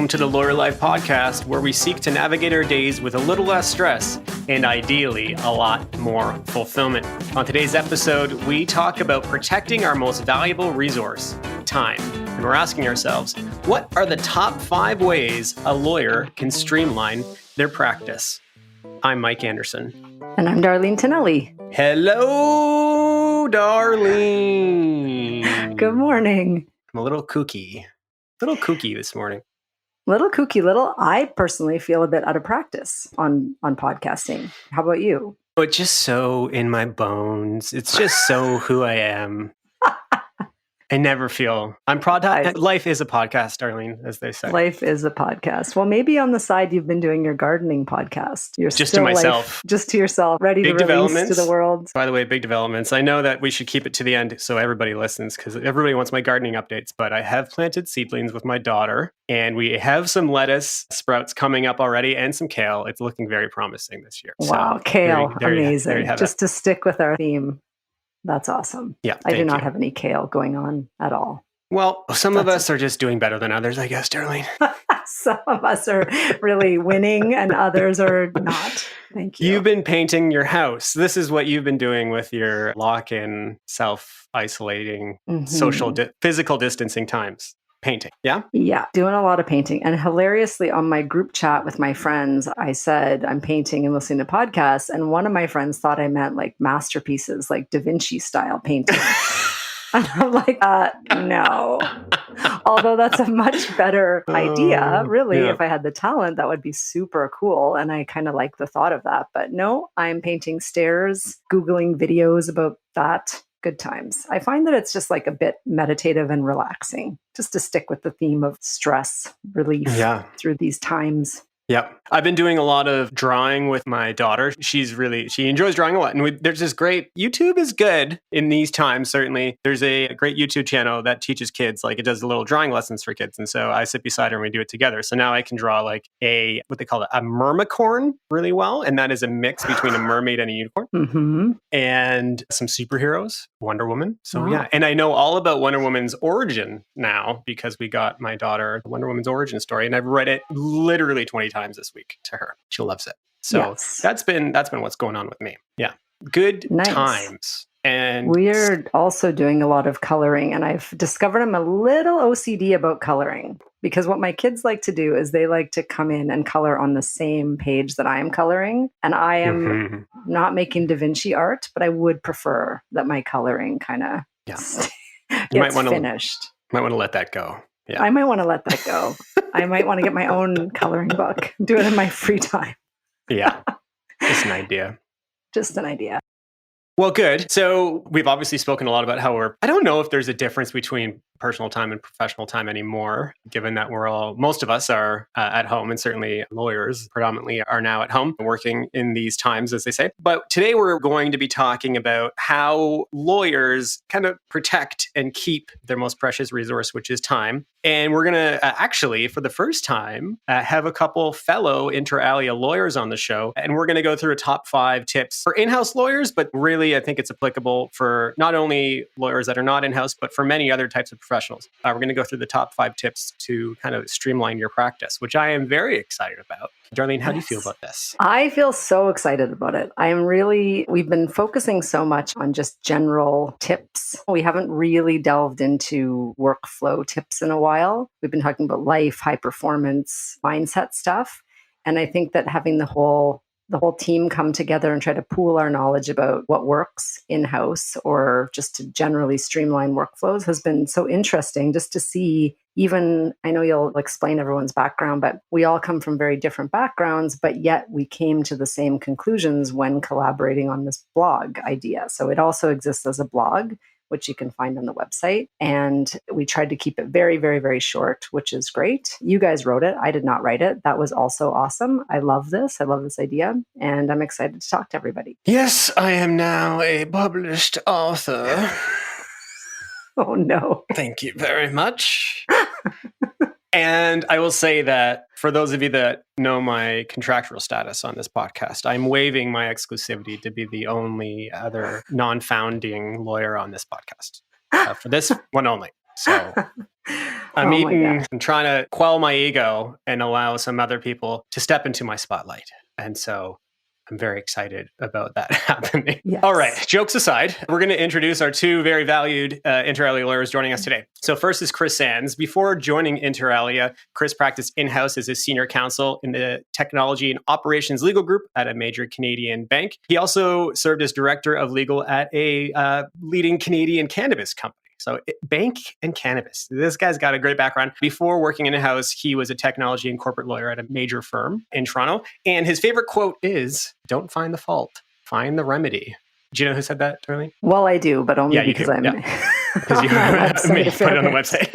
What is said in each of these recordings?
Welcome to the Lawyer Life Podcast, where we seek to navigate our days with a little less stress and ideally a lot more fulfillment. On today's episode, we talk about protecting our most valuable resource, time. And we're asking ourselves, what are the top 5 ways a lawyer can streamline their practice? I'm Mike Anderson. And I'm Darlene Tonelli. Hello, Darlene. Good morning. I'm a little kooky this morning. Little kooky. I personally feel a bit out of practice on podcasting. How about you? Oh, it's just so in my bones. It's just so who I am. I never feel life is a podcast, Darlene, as they say. Life is a podcast. Well, maybe on the side you've been doing your gardening podcast. You're just still to myself. Just to yourself, ready to release to the world. By the way, big developments. I know that we should keep it to the end so everybody listens because everybody wants my gardening updates, but I have planted seedlings with my daughter and we have some lettuce sprouts coming up already and some kale. It's looking very promising this year. Wow, so kale. Amazing. There you have just to stick with our theme. That's awesome. Yeah, I do not have any kale going on at all. Well, some of us are just doing better than others, I guess, Darlene. Some of us are really winning and others are not. Thank you. You've been painting your house. This is what you've been doing with your lock-in, self-isolating, physical distancing times. Painting, yeah? Yeah, doing a lot of painting. And hilariously, on my group chat with my friends, I said I'm painting and listening to podcasts. And one of my friends thought I meant like masterpieces, like Da Vinci style painting. And I'm like, no. Although that's a much better idea, really. Yeah. If I had the talent, that would be super cool. And I kind of like the thought of that. But no, I'm painting stairs, Googling videos about that. Good times. I find that it's just like a bit meditative and relaxing, just to stick with the theme of stress relief through these times. Yep. I've been doing a lot of drawing with my daughter. She enjoys drawing a lot. And there's this great, YouTube is good in these times, certainly. There's a great YouTube channel that teaches kids, like it does little drawing lessons for kids. And so I sit beside her and we do it together. So now I can draw like what they call a mermicorn really well. And that is a mix between a mermaid and a unicorn. And some superheroes, Wonder Woman. So yeah. And I know all about Wonder Woman's origin now because we got my daughter the Wonder Woman's origin story. And I've read it literally 20 times this week to her. She loves it. So that's been what's going on with me. Yeah. Good times. And we're also doing a lot of coloring. And I've discovered I'm a little OCD about coloring because what my kids like to do is they like to come in and color on the same page that I am coloring. And I am not making Da Vinci art, but I would prefer that my coloring kind of gets finished. Might want to let that go. Yeah. I might want to let that go. I might want to get my own coloring book, do it in my free time. Yeah. Just an idea. Just an idea. Well, good. So we've obviously spoken a lot about how I don't know if there's a difference between personal time and professional time anymore, given that most of us are at home, and certainly lawyers predominantly are now at home working in these times, as they say. But today we're going to be talking about how lawyers kind of protect and keep their most precious resource, which is time. And we're going to actually, for the first time, have a couple fellow inter alia lawyers on the show. And we're going to go through a top 5 tips for in-house lawyers, but really I think it's applicable for not only lawyers that are not in-house, but for many other types of professionals. We're going to go through the top 5 tips to kind of streamline your practice, which I am very excited about. Darlene, how do you feel about this? I feel so excited about it. We've been focusing so much on just general tips. We haven't really delved into workflow tips in a while. We've been talking about life, high performance, mindset stuff. And I think that having the whole team come together and try to pool our knowledge about what works in-house or just to generally streamline workflows has been so interesting just to see. Even, I know you'll explain everyone's background, but we all come from very different backgrounds, but yet we came to the same conclusions when collaborating on this blog idea. So it also exists as a blog, which you can find on the website. And we tried to keep it very, very, very short, which is great. You guys wrote it. I did not write it. That was also awesome. I love this. I love this idea. And I'm excited to talk to everybody. Yes, I am now a published author. Oh, no. Thank you very much. And I will say that for those of you that know my contractual status on this podcast, I'm waiving my exclusivity to be the only other non-founding lawyer on this podcast for this one only. So I'm Oh my eating gosh. and trying to quell my ego and allow some other people to step into my spotlight. And so I'm very excited about that happening. Yes. All right, jokes aside, we're going to introduce our two very valued inter alia lawyers joining us today. So first is Chris Sanz. Before joining inter alia, Chris practiced in-house as a senior counsel in the technology and operations legal group at a major Canadian bank. He also served as director of legal at a leading Canadian cannabis company. So bank and cannabis. This guy's got a great background. Before working in-house, he was a technology and corporate lawyer at a major firm in Toronto. And his favorite quote is, "Don't find the fault, find the remedy." Do you know who said that, Darlene? Well, I do, but only because I'm because you put it on the website.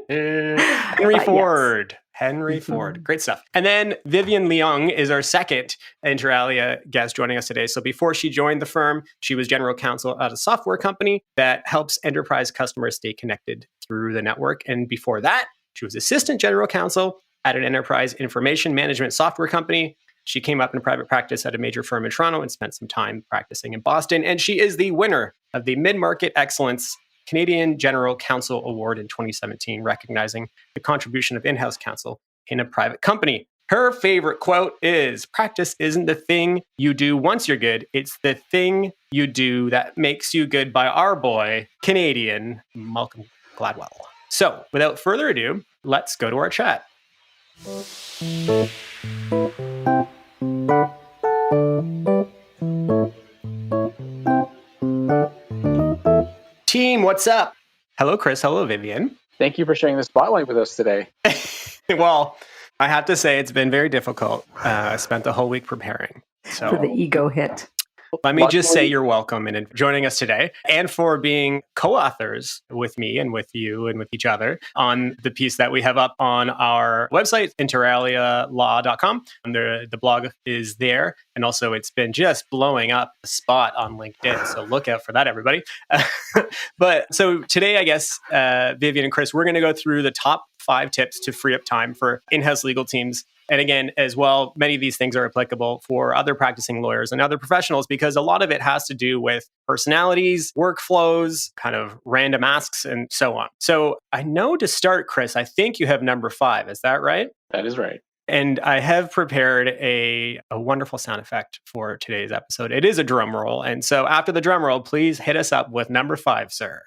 Henry Ford. Yes. Henry Ford. Great stuff. And then Vivian Leung is our second inter alia guest joining us today. So before she joined the firm, she was general counsel at a software company that helps enterprise customers stay connected through the network. And before that, she was assistant general counsel at an enterprise information management software company. She came up in private practice at a major firm in Toronto and spent some time practicing in Boston. And she is the winner of the Mid-Market Excellence Canadian General Counsel Award in 2017, recognizing the contribution of in-house counsel in a private company. Her favorite quote is, "Practice isn't the thing you do once you're good. It's the thing you do that makes you good," by our boy, Canadian Malcolm Gladwell. So without further ado, let's go to our chat. Team, what's up? Hello, Chris. Hello, Vivian. Thank you for sharing the spotlight with us today. Well, I have to say it's been very difficult. I spent the whole week preparing. So For the ego hit. let me just say you're welcome in joining us today, and for being co-authors with me and with you and with each other on the piece that we have up on our website, interalialaw.com. And the blog is there. And also it's been just blowing up the spot on LinkedIn. So look out for that, everybody. But so today, I guess, Vivian and Chris, we're going to go through the top 5 tips to free up time for in-house legal teams. And again, as well, many of these things are applicable for other practicing lawyers and other professionals because a lot of it has to do with personalities, workflows, kind of random asks, and so on. So I know to start, Chris, I think you have number 5. Is that right? That is right. And I have prepared a wonderful sound effect for today's episode. It is a drum roll. And so after the drum roll, please hit us up with number 5, sir.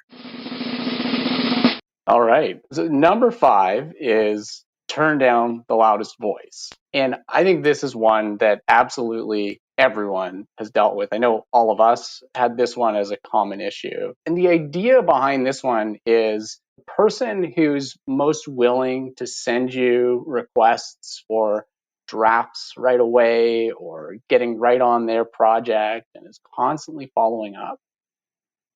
All right. So number 5 is turn down the loudest voice. And I think this is one that absolutely everyone has dealt with. I know all of us had this one as a common issue. And the idea behind this one is the person who's most willing to send you requests for drafts right away or getting right on their project and is constantly following up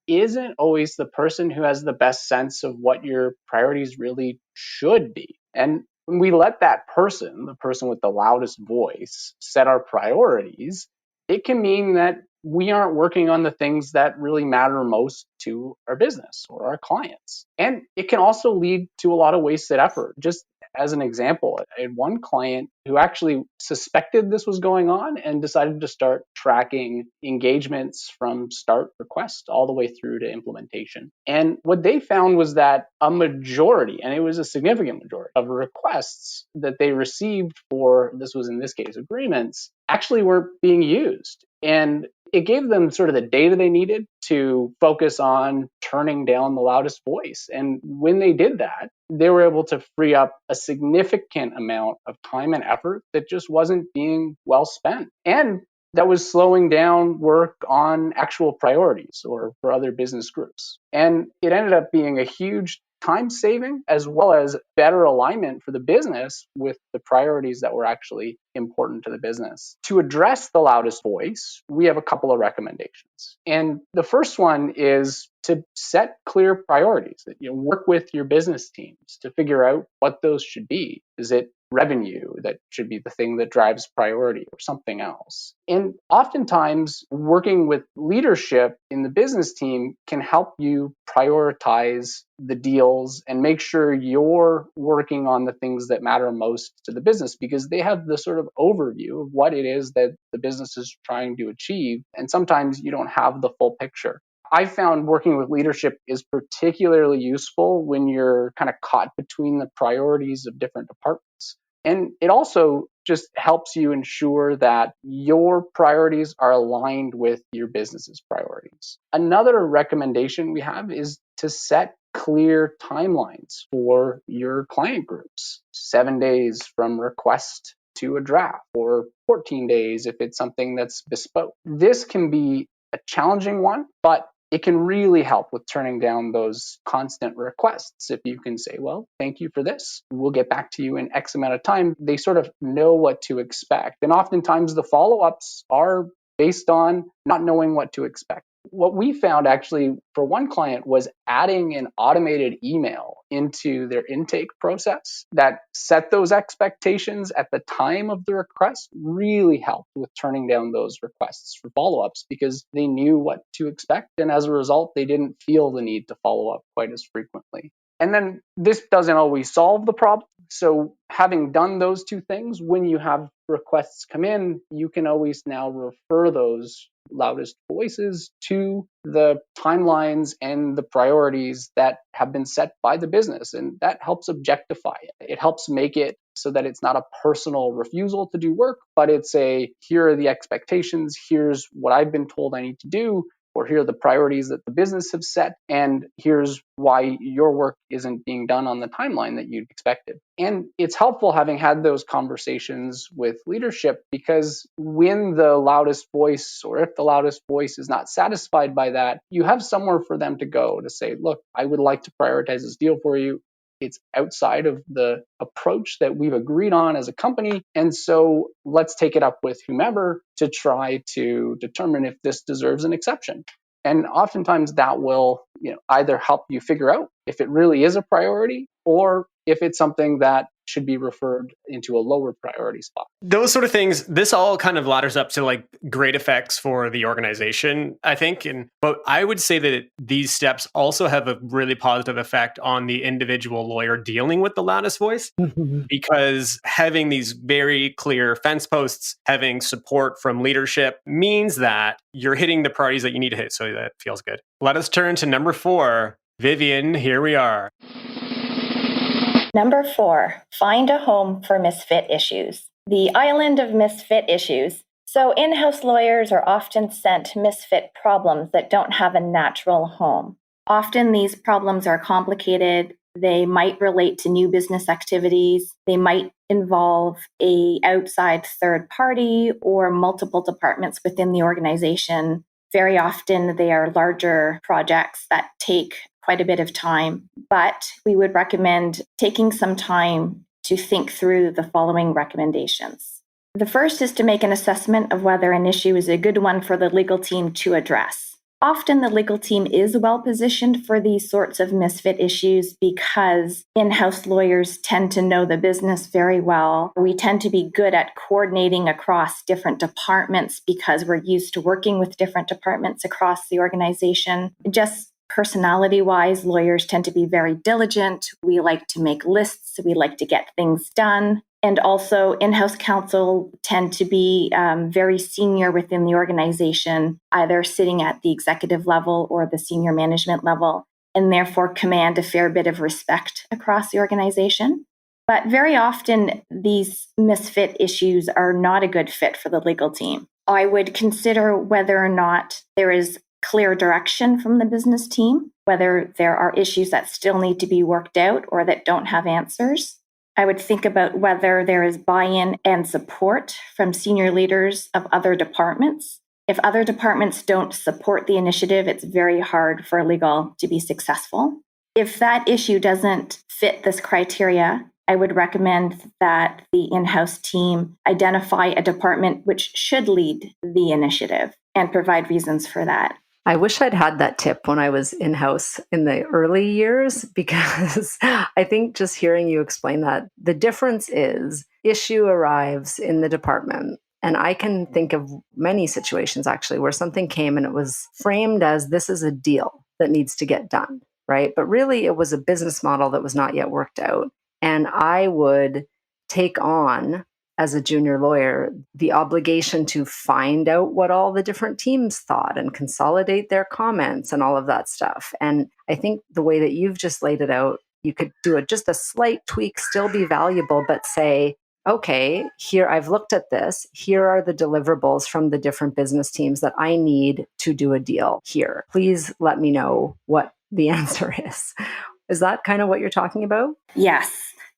isn't always the person who has the best sense of what your priorities really should be. And when we let that person, the person with the loudest voice, set our priorities, it can mean that we aren't working on the things that really matter most to our business or our clients. And it can also lead to a lot of wasted effort. Just as an example, I had one client who actually suspected this was going on and decided to start tracking engagements from start request all the way through to implementation. And what they found was that a majority, and it was a significant majority, of requests that they received for, this was in this case, agreements, actually weren't being used. And it gave them sort of the data they needed to focus on turning down the loudest voice. And when they did that, they were able to free up a significant amount of time and effort that just wasn't being well spent. And that was slowing down work on actual priorities or for other business groups. And it ended up being a huge time saving as well as better alignment for the business with the priorities that were actually important to the business. To address the loudest voice, we have a couple of recommendations. And the first one is to set clear priorities, that you work with your business teams to figure out what those should be. Is it revenue that should be the thing that drives priority or something else? And oftentimes working with leadership in the business team can help you prioritize the deals and make sure you're working on the things that matter most to the business because they have the sort of overview of what it is that the business is trying to achieve. And sometimes you don't have the full picture. I found working with leadership is particularly useful when you're kind of caught between the priorities of different departments. And it also just helps you ensure that your priorities are aligned with your business's priorities. Another recommendation we have is to set clear timelines for your client groups. 7 days from request to a draft, or 14 days if it's something that's bespoke. This can be a challenging one, but it can really help with turning down those constant requests. If you can say, well, thank you for this, we'll get back to you in X amount of time, they sort of know what to expect. And oftentimes the follow-ups are based on not knowing what to expect. What we found actually for one client was adding an automated email into their intake process that set those expectations at the time of the request really helped with turning down those requests for follow-ups because they knew what to expect. And as a result, they didn't feel the need to follow up quite as frequently. And then this doesn't always solve the problem. So having done those two things, when you have requests come in, you can always now refer those loudest voices to the timelines and the priorities that have been set by the business. And that helps objectify it. It helps make it so that it's not a personal refusal to do work, but it's here are the expectations, here's what I've been told I need to do, or here are the priorities that the business have set, and here's why your work isn't being done on the timeline that you'd expected. And it's helpful having had those conversations with leadership because when the loudest voice, or if the loudest voice is not satisfied by that, you have somewhere for them to go to say, look, I would like to prioritize this deal for you. It's outside of the approach that we've agreed on as a company. And so let's take it up with whomever to try to determine if this deserves an exception. And oftentimes that will, either help you figure out if it really is a priority or if it's something that should be referred into a lower priority spot. Those sort of things, this all kind of ladders up to like great effects for the organization, I think. But I would say that these steps also have a really positive effect on the individual lawyer dealing with the loudest voice, because having these very clear fence posts, having support from leadership means that you're hitting the priorities that you need to hit. So that feels good. Let us turn to number 4. Vivian, here we are. Number 4, find a home for misfit issues. The island of misfit issues. So in-house lawyers are often sent misfit problems that don't have a natural home. Often these problems are complicated. They might relate to new business activities. They might involve an outside third party or multiple departments within the organization. Very often they are larger projects that take quite a bit of time, but we would recommend taking some time to think through the following recommendations. The first is to make an assessment of whether an issue is a good one for the legal team to address. Often the legal team is well positioned for these sorts of misfit issues because in-house lawyers tend to know the business very well. We tend to be good at coordinating across different departments because we're used to working with different departments across the organization. Just personality-wise, lawyers tend to be very diligent. We like to make lists. We like to get things done. And also, in-house counsel tend to be very senior within the organization, either sitting at the executive level or the senior management level, and therefore command a fair bit of respect across the organization. But very often, these misfit issues are not a good fit for the legal team. I would consider whether or not there is clear direction from the business team, whether there are issues that still need to be worked out or that don't have answers. I would think about whether there is buy-in and support from senior leaders of other departments. If other departments don't support the initiative, it's very hard for legal to be successful. If that issue doesn't fit this criteria, I would recommend that the in-house team identify a department which should lead the initiative and provide reasons for that. I wish I'd had that tip when I was in-house in the early years, because I think just hearing you explain that, the difference is issue arrives in the department. And I can think of many situations actually where something came and it was framed as this is a deal that needs to get done, right? But really it was a business model that was not yet worked out. And I would take on as a junior lawyer, the obligation to find out what all the different teams thought and consolidate their comments and all of that stuff. And I think the way that you've just laid it out, you could do it just a slight tweak, still be valuable, but say, okay, here I've looked at this. Here are the deliverables from the different business teams that I need to do a deal here. Please let me know what the answer is. Is that kind of what you're talking about? Yes.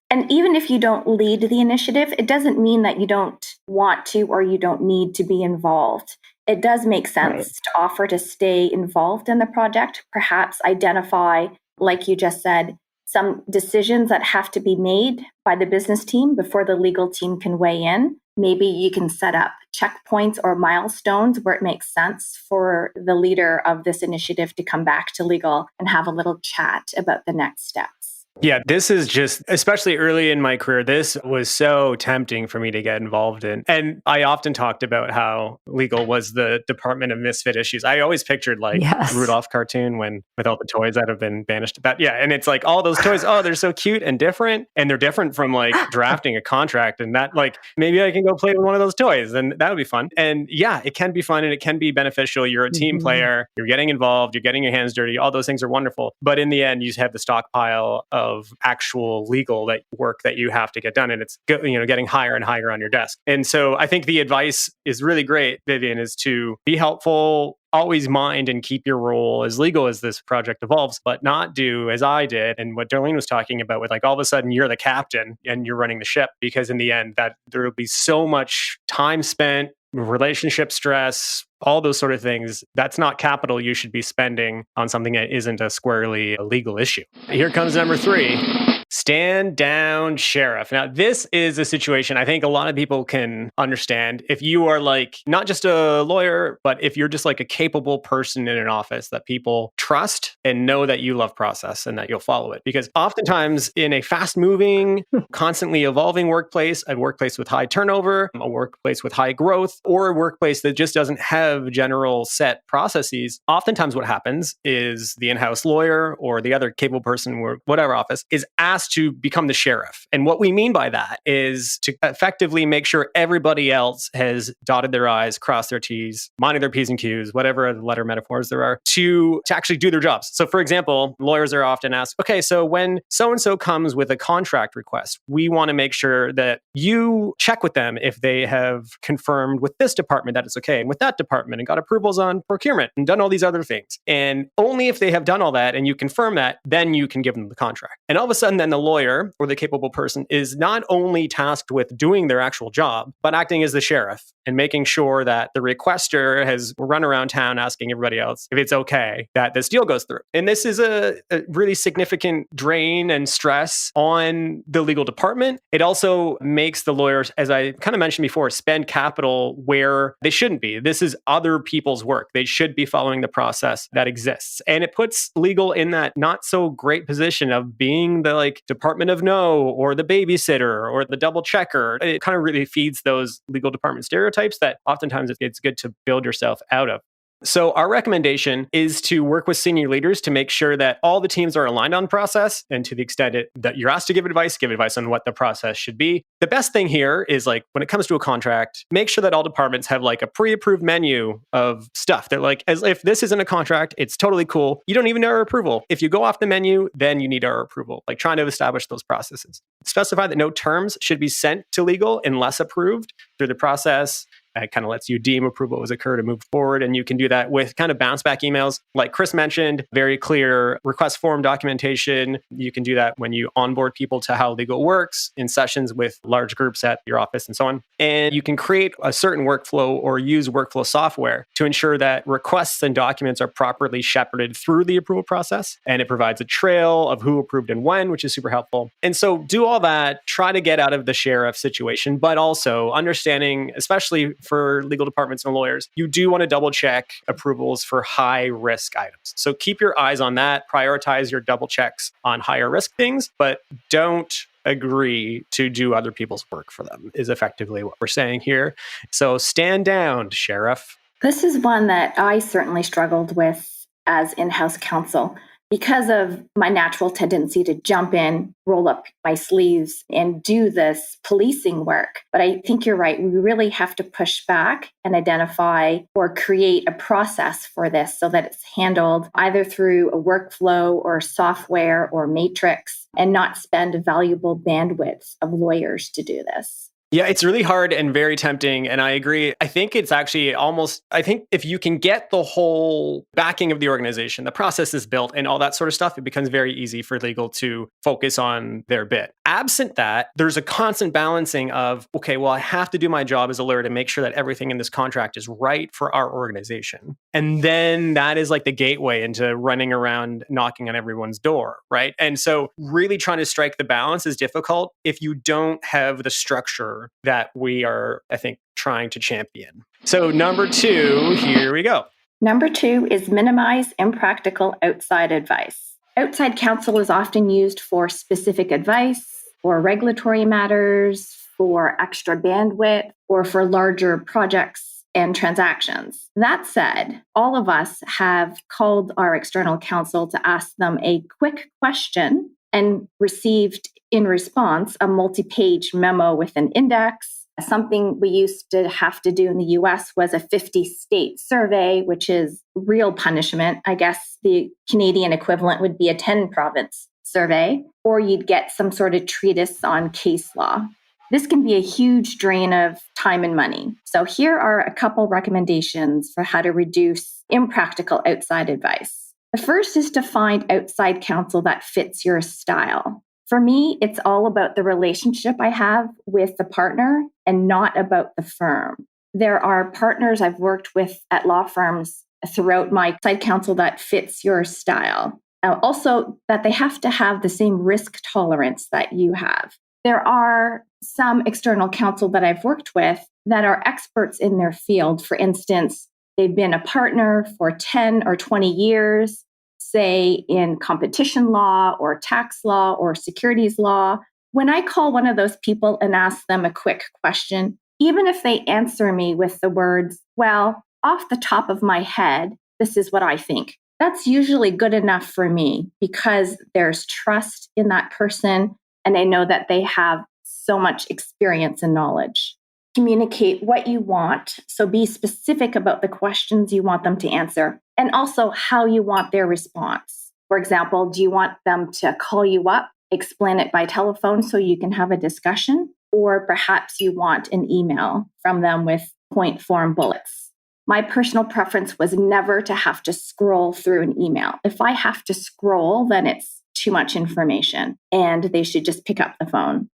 And even if you don't lead the initiative, it doesn't mean that you don't want to or you don't need to be involved. It does make sense to offer to stay involved in the project, perhaps identify, like you just said, some decisions that have to be made by the business team before the legal team can weigh in. Maybe you can set up checkpoints or milestones where it makes sense for the leader of this initiative to come back to legal and have a little chat about the next steps. Yeah, this is just, especially early in my career, this was so tempting for me to get involved in. And I often talked about how legal was the Department of Misfit Issues. I always pictured like Rudolph cartoon with all the toys that have been banished. But yeah, and it's like all those toys, oh, they're so cute and different. And they're different from like drafting a contract. And that like, maybe I can go play with one of those toys and that would be fun. And yeah, it can be fun and it can be beneficial. You're a team player, you're getting involved, you're getting your hands dirty. All those things are wonderful. But in the end, you have the stockpile of actual legal work that you have to get done, and it's getting higher and higher on your desk. And so I think the advice is really great, Vivian, is to be helpful, always mind and keep your role as legal as this project evolves, but not do as I did and what Darlene was talking about with like all of a sudden you're the captain and you're running the ship, because in the end that there will be so much time spent, relationship stress, all those sort of things. That's not capital you should be spending on something that isn't a squarely a legal issue. Here comes number 3. Stand down, sheriff. Now, this is a situation I think a lot of people can understand. If you are like not just a lawyer, but if you're just like a capable person in an office that people trust and know that you love process and that you'll follow it. Because oftentimes in a fast-moving, constantly evolving workplace, a workplace with high turnover, a workplace with high growth, or a workplace that just doesn't have general set processes, oftentimes what happens is the in-house lawyer or the other capable person or whatever office is asked to become the sheriff. And what we mean by that is to effectively make sure everybody else has dotted their I's, crossed their T's, minded their P's and Q's, whatever the letter metaphors there are, to actually do their jobs. So for example, lawyers are often asked, okay, so when so-and-so comes with a contract request, we want to make sure that you check with them if they have confirmed with this department that it's okay, and with that department, and got approvals on procurement, and done all these other things. And only if they have done all that and you confirm that, then you can give them the contract. And all of a sudden, then the lawyer or the capable person is not only tasked with doing their actual job, but acting as the sheriff and making sure that the requester has run around town asking everybody else if it's okay that this deal goes through. And this is a really significant drain and stress on the legal department. It also makes the lawyers, as I kind of mentioned before, spend capital where they shouldn't be. This is other people's work. They should be following the process that exists. And it puts legal in that not so great position of being the like Department of No or the babysitter or the double checker. It kind of really feeds those legal department stereotypes that oftentimes it's good to build yourself out of. So our recommendation is to work with senior leaders to make sure that all the teams are aligned on process, and to the extent that you're asked to give advice on what the process should be. The best thing here is like when it comes to a contract, make sure that all departments have like a pre-approved menu of stuff. They're like, as if this isn't a contract, it's totally cool. You don't even need our approval. If you go off the menu, then you need our approval. Like trying to establish those processes. Specify that no terms should be sent to legal unless approved through the process. It kind of lets you deem approval has occurred and move forward. And you can do that with kind of bounce back emails. Like Chris mentioned, very clear request form documentation. You can do that when you onboard people to how legal works in sessions with large groups at your office and so on. And you can create a certain workflow or use workflow software to ensure that requests and documents are properly shepherded through the approval process. And it provides a trail of who approved and when, which is super helpful. And so do all that, try to get out of the sheriff situation, but also understanding, especially for legal departments and lawyers, you do want to double check approvals for high risk items. So keep your eyes on that, prioritize your double checks on higher risk things, but don't agree to do other people's work for them is effectively what we're saying here. So stand down, sheriff. This is one that I certainly struggled with as in-house counsel. because of my natural tendency to jump in, roll up my sleeves, and do this policing work. But I think you're right. We really have to push back and identify or create a process for this so that it's handled either through a workflow or software or matrix, and not spend valuable bandwidth of lawyers to do this. Yeah, it's really hard and very tempting. And I agree. I think it's actually I think if you can get the whole backing of the organization, the process is built and all that sort of stuff, it becomes very easy for legal to focus on their bit. Absent that, there's a constant balancing of, okay, well, I have to do my job as a lawyer to make sure that everything in this contract is right for our organization. And then that is like the gateway into running around knocking on everyone's door, right? And so really trying to strike the balance is difficult if you don't have the structure that we are, I think, trying to champion. So number 2, here we go. Number 2 is minimize impractical outside advice. Outside counsel is often used for specific advice, for regulatory matters, for extra bandwidth, or for larger projects and transactions. That said, all of us have called our external counsel to ask them a quick question and received in response a multi-page memo with an index. Something we used to have to do in the US was a 50-state survey, which is real punishment. I guess the Canadian equivalent would be a 10-province survey, or you'd get some sort of treatise on case law. This can be a huge drain of time and money. So here are a couple recommendations for how to reduce impractical outside advice. The first is to find outside counsel that fits your style. For me, it's all about the relationship I have with the partner and not about the firm. There are partners I've worked with at law firms throughout my outside counsel that fits your style. Also, that they have to have the same risk tolerance that you have. There are some external counsel that I've worked with that are experts in their field. For instance, they've been a partner for 10 or 20 years, say in competition law or tax law or securities law. When I call one of those people and ask them a quick question, even if they answer me with the words, well, off the top of my head, this is what I think, that's usually good enough for me because there's trust in that person and I know that they have so much experience and knowledge. Communicate what you want. So be specific about the questions you want them to answer and also how you want their response. For example, do you want them to call you up, explain it by telephone so you can have a discussion? Or perhaps you want an email from them with point form bullets. My personal preference was never to have to scroll through an email. If I have to scroll, then it's too much information and they should just pick up the phone.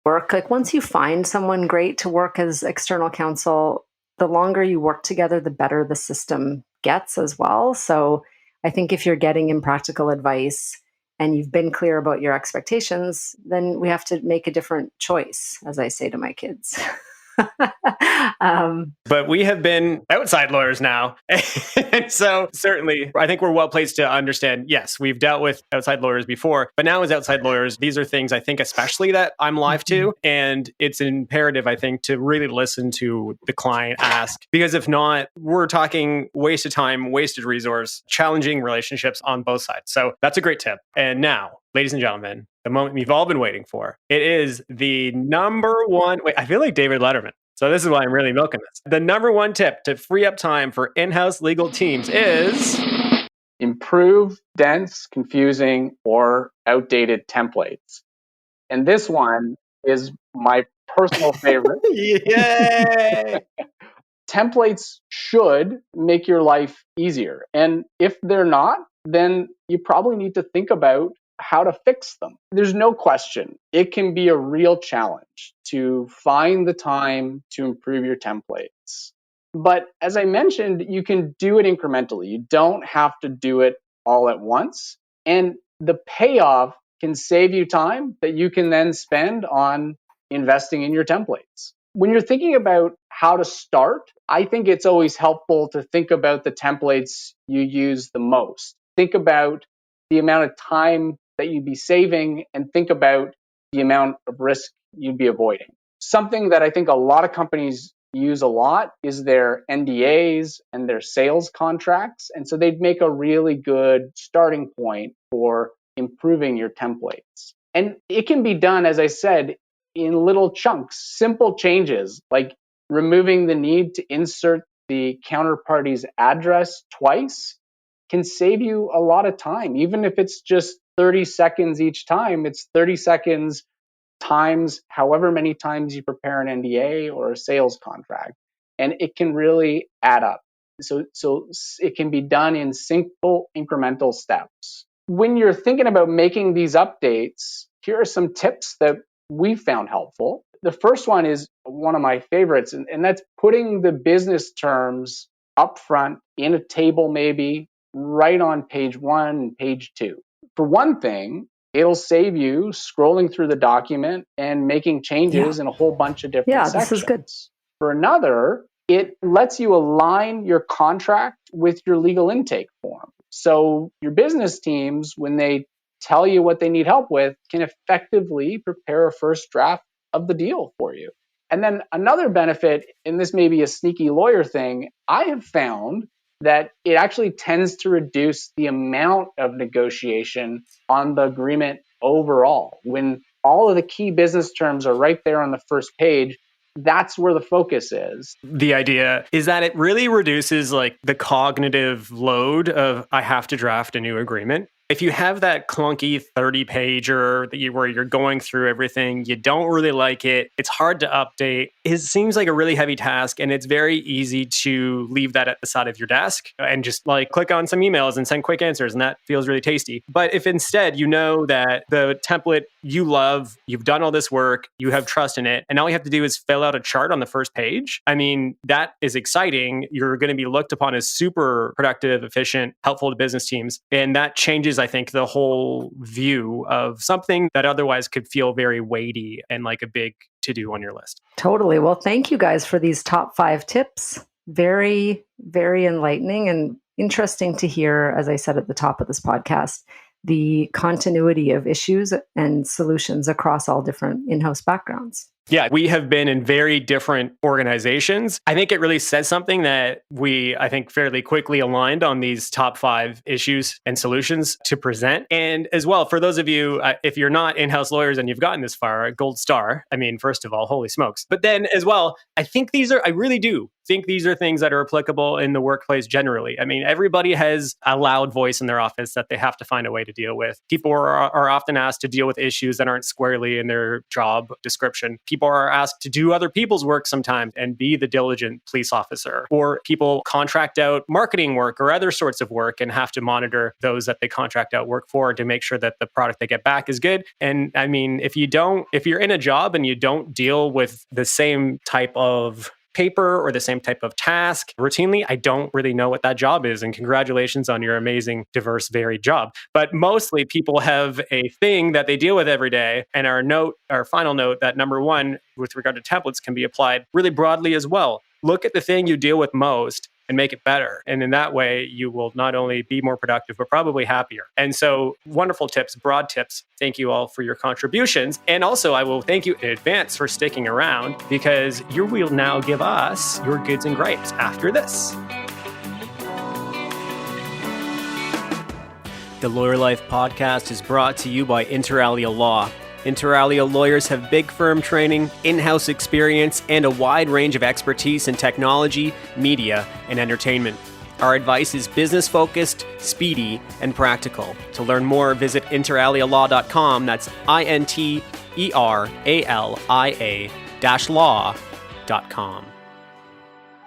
Like once you find someone great to work as external counsel, the longer you work together, the better the system gets as well. So I think if you're getting impractical advice and you've been clear about your expectations, then we have to make a different choice, as I say to my kids. But we have been outside lawyers now. And so certainly, I think we're well placed to understand, yes, we've dealt with outside lawyers before, but now as outside lawyers, these are things I think especially that I'm live to. And it's imperative, I think, to really listen to the client ask, because if not, we're talking waste of time, wasted resource, challenging relationships on both sides. So that's a great tip. And now, ladies and gentlemen, the moment we've all been waiting for. It is the number one. Wait, I feel like David Letterman. So this is why I'm really milking this. The number one tip to free up time for in-house legal teams is improve dense, confusing, or outdated templates. And this one is my personal favorite. Yay! Templates should make your life easier. And if they're not, then you probably need to think about how to fix them. There's no question. It can be a real challenge to find the time to improve your templates. But as I mentioned, you can do it incrementally. You don't have to do it all at once. And the payoff can save you time that you can then spend on investing in your templates. When you're thinking about how to start, I think it's always helpful to think about the templates you use the most. Think about the amount of time that you'd be saving and think about the amount of risk you'd be avoiding. Something that I think a lot of companies use a lot is their NDAs and their sales contracts. And so they'd make a really good starting point for improving your templates. And it can be done, as I said, in little chunks, simple changes like removing the need to insert the counterparty's address twice can save you a lot of time. Even if it's just 30 seconds each time, it's 30 seconds times however many times you prepare an NDA or a sales contract. And it can really add up. So it can be done in simple incremental steps. When you're thinking about making these updates, here are some tips that we found helpful. The first one is one of my favorites, and that's putting the business terms up front in a table, maybe right on page 1 and page 2. For one thing, it'll save you scrolling through the document and making changes in a whole bunch of different sections. This is good. For another, it lets you align your contract with your legal intake form. So your business teams, when they tell you what they need help with, can effectively prepare a first draft of the deal for you. And then another benefit, and this may be a sneaky lawyer thing, I have found that it actually tends to reduce the amount of negotiation on the agreement overall. When all of the key business terms are right there on the first page, that's where the focus is. The idea is that it really reduces like the cognitive load of I have to draft a new agreement. If you have that clunky 30-pager where you're going through everything, you don't really like it, it's hard to update, it seems like a really heavy task, and it's very easy to leave that at the side of your desk and just like click on some emails and send quick answers, and that feels really tasty. But if instead you know that the template you love, you've done all this work, you have trust in it, and all you have to do is fill out a chart on the first page, I mean, that is exciting. You're going to be looked upon as super productive, efficient, helpful to business teams, and that changes, I think, the whole view of something that otherwise could feel very weighty and like a big to-do on your list. Totally. Well, thank you guys for these top 5 tips. Very, very enlightening and interesting to hear, as I said at the top of this podcast, the continuity of issues and solutions across all different in-house backgrounds. Yeah, we have been in very different organizations. I think it really says something that we, I think, fairly quickly aligned on these top 5 issues and solutions to present. And as well, for those of you, if you're not in-house lawyers and you've gotten this far, a gold star. I mean, first of all, holy smokes. But then as well, I really do think these are things that are applicable in the workplace generally. I mean, everybody has a loud voice in their office that they have to find a way to deal with. People are often asked to deal with issues that aren't squarely in their job description. People are asked to do other people's work sometimes and be the diligent police officer. Or people contract out marketing work or other sorts of work and have to monitor those that they contract out work for to make sure that the product they get back is good. And I mean, if you're in a job and you don't deal with the same type of paper or the same type of task routinely, I don't really know what that job is. And congratulations on your amazing, diverse, varied job. But mostly people have a thing that they deal with every day. And our final note, that number 1 with regard to templates can be applied really broadly as well. Look at the thing you deal with most and make it better. And in that way, you will not only be more productive, but probably happier. And so wonderful tips, broad tips. Thank you all for your contributions. And also, I will thank you in advance for sticking around because you will now give us your goods and gripes after this. The Lawyer Life podcast is brought to you by Inter Alia Law. Inter Alia lawyers have big firm training, in-house experience, and a wide range of expertise in technology, media, and entertainment. Our advice is business-focused, speedy, and practical. To learn more, visit interalialaw.com. That's interaliaa-law.com.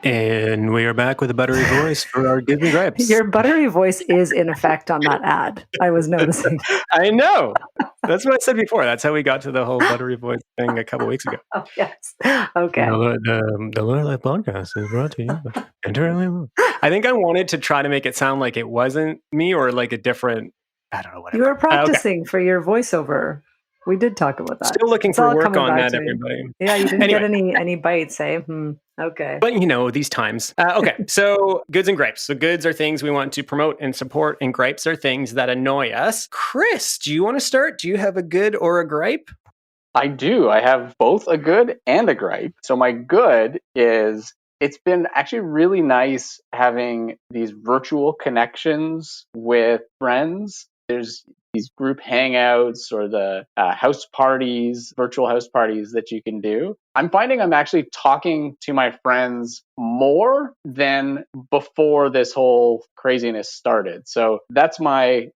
And we are back with a buttery voice for our Goods and Gripes. Your buttery voice is in effect on that ad, I was noticing. I know. That's what I said before. That's how we got to the whole buttery voice thing a couple weeks ago. Oh, yes. Okay. The Lawyer Life podcast is brought to you by Inter. I think I wanted to try to make it sound like it wasn't me or like a different, I don't know, whatever. You were practicing for your voiceover. We did talk about that. Still looking for work on that, everybody. Yeah, you didn't get any bites, eh? Okay. But these times. Okay, so goods and gripes. So goods are things we want to promote and support, and gripes are things that annoy us. Chris, do you want to start? Do you have a good or a gripe? I do. I have both a good and a gripe. So my good is it's been actually really nice having these virtual connections with friends. There's these group hangouts or the house parties, virtual house parties that you can do. I'm finding I'm actually talking to my friends more than before this whole craziness started. So that's my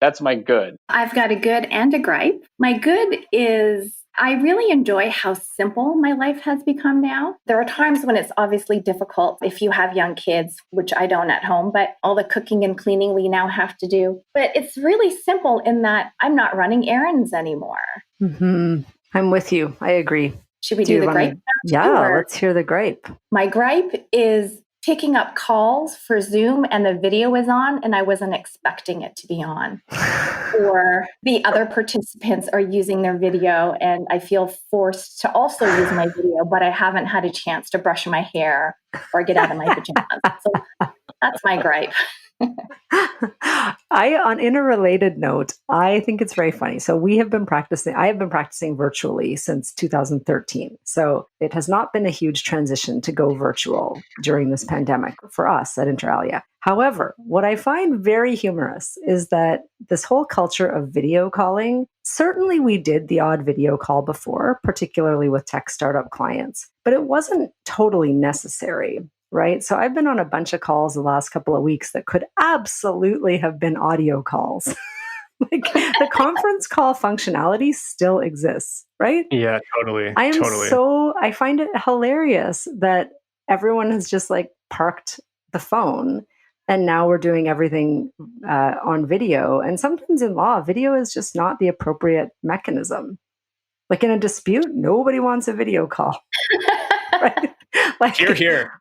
good. I've got a good and a gripe. My good is I really enjoy how simple my life has become now. There are times when it's obviously difficult if you have young kids, which I don't at home, but all the cooking and cleaning we now have to do. But it's really simple in that I'm not running errands anymore. Mm-hmm. I'm with you. I agree. Should we do the gripe? Yeah, let's hear the gripe. My gripe is picking up calls for Zoom and the video is on and I wasn't expecting it to be on. Or the other participants are using their video and I feel forced to also use my video, but I haven't had a chance to brush my hair or get out of my pajamas. So that's my gripe. In a related note, I think it's very funny. So I have been practicing virtually since 2013. So it has not been a huge transition to go virtual during this pandemic for us at Inter Alia. However, what I find very humorous is that this whole culture of video calling, certainly we did the odd video call before, particularly with tech startup clients, but it wasn't totally necessary. Right. So I've been on a bunch of calls the last couple of weeks that could absolutely have been audio calls. Like the conference call functionality still exists, right? Yeah, totally. I find it hilarious that everyone has just like parked the phone and now we're doing everything on video. And sometimes in law, video is just not the appropriate mechanism. Like in a dispute, nobody wants a video call. Right? Like, Here.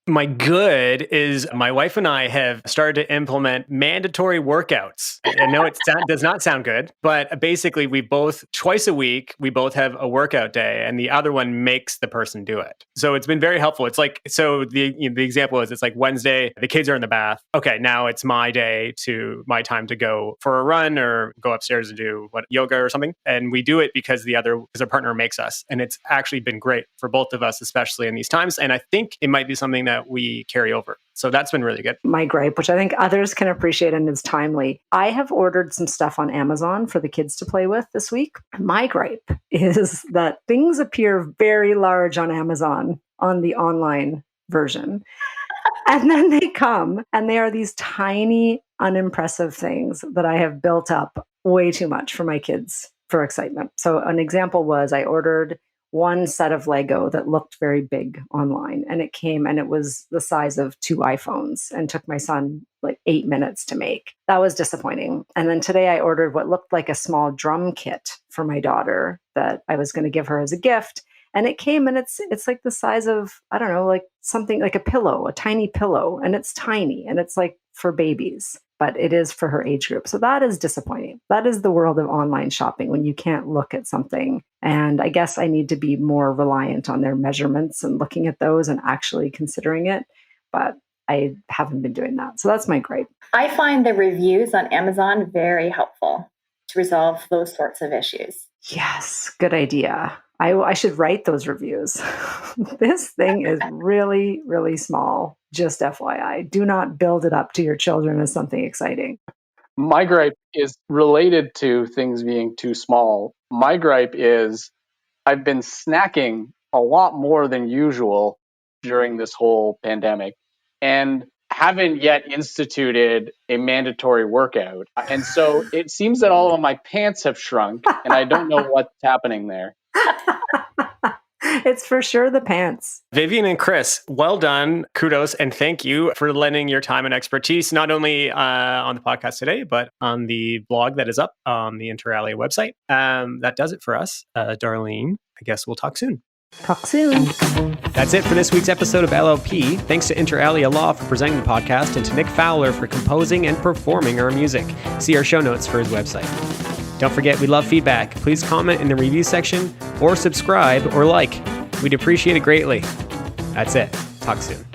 My good is my wife and I have started to implement mandatory workouts. I know it does not sound good, but basically we both, twice a week, we both have a workout day and the other one makes the person do it. So it's been very helpful. It's like, so the example is it's like Wednesday, the kids are in the bath. Okay, now it's my time to go for a run or go upstairs and do yoga or something. And we do it because our partner makes us. And it's actually been great for both of us, especially in these times. And I think it might be something that we carry over. So that's been really good. My gripe, which I think others can appreciate and is timely. I have ordered some stuff on Amazon for the kids to play with this week. My gripe is that things appear very large on Amazon on the online version. And then they come and they are these tiny, unimpressive things that I have built up way too much for my kids for excitement. So an example was I ordered one set of Lego that looked very big online. And it came and it was the size of 2 iPhones and took my son like 8 minutes to make. That was disappointing. And then today I ordered what looked like a small drum kit for my daughter that I was going to give her as a gift. And it came and it's like the size of, I don't know, like something like a pillow, a tiny pillow. And it's tiny and it's like for babies, but it is for her age group. So that is disappointing. That is the world of online shopping when you can't look at something. And I guess I need to be more reliant on their measurements and looking at those and actually considering it. But I haven't been doing that. So that's my gripe. I find the reviews on Amazon very helpful to resolve those sorts of issues. Yes, good idea. I should write those reviews. This thing is really, really small. Just FYI, do not build it up to your children as something exciting. My gripe is related to things being too small. My gripe is I've been snacking a lot more than usual during this whole pandemic and haven't yet instituted a mandatory workout. And so it seems that all of my pants have shrunk and I don't know what's happening there. It's for sure the pants. Vivian and Chris, well done. Kudos. And thank you for lending your time and expertise, not only on the podcast today, but on the blog that is up on the Inter Alia website. That does it for us. Darlene, I guess we'll talk soon. Talk soon. That's it for this week's episode of LLP. Thanks to Inter Alia Law for presenting the podcast and to Nick Fowler for composing and performing our music. See our show notes for his website. Don't forget, we love feedback. Please comment in the review section or subscribe or like. We'd appreciate it greatly. That's it. Talk soon.